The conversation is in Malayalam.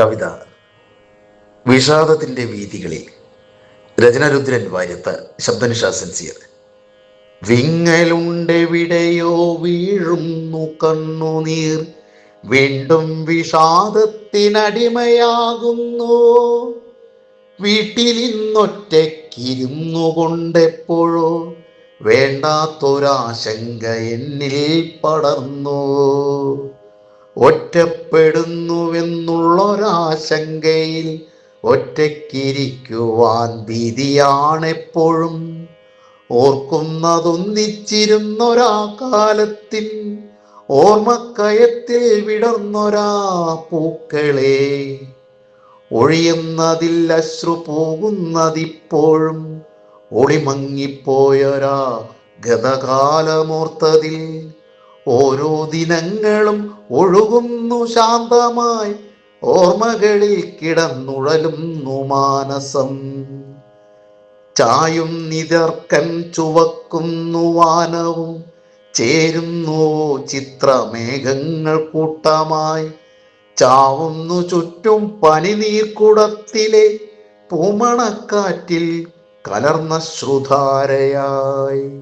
കവിത വിഷാദത്തിന്റെ വീഥികളിൽ. രചന രുദ്രൻ വാര്യത്ത്, ശബ്ദനിഷ സിൻസിയർ. വിങ്ങലുണ്ടെവിടെയോ വീഴുന്നു കണ്ണുനീർ, വീണ്ടും വിഷാദത്തിനടിമയാകുന്നു. വീട്ടിലിന്നൊറ്റയ്ക്കിരുന്നു കൊണ്ടെപ്പോഴോ വേണ്ടാത്തൊരാശങ്ക എന്നിൽ പടർന്നു. ഒറ്റപ്പെടുന്നുവെന്നുള്ളൊരാശങ്കയിൽ ഒറ്റയ്ക്കിരിക്കുവാൻ ഭീതിയാണെപ്പോഴും. ഓർക്കുന്നതൊന്നിച്ചിരുന്നൊരാ കാലത്തിൽ ഓർമ്മക്കയത്തിൽ വിടർന്നൊരാ പൂക്കളെ. ഒഴിയുന്നതിൽ അശ്രു പോകുന്നതിപ്പോഴും ഒളിമങ്ങിപ്പോയൊരാ ഗതകാലമോർത്തതിൽ. ഓരോ ദിനങ്ങളും ഒഴുകുന്നു ശാന്തമായി, ഓർമ്മകളിൽ കിടന്നുഴലുന്നു മാനസം. ചായും നിതർക്കൻ ചുവക്കുന്നു വാനവും, ചേരുന്നു ചിത്രമേഘങ്ങൾ കൂട്ടമായി. ചാവുന്നു ചുറ്റും പനിനീർക്കുടത്തിലെ പൂമണക്കാറ്റിൽ കലർന്ന ശ്രുധാരയായി.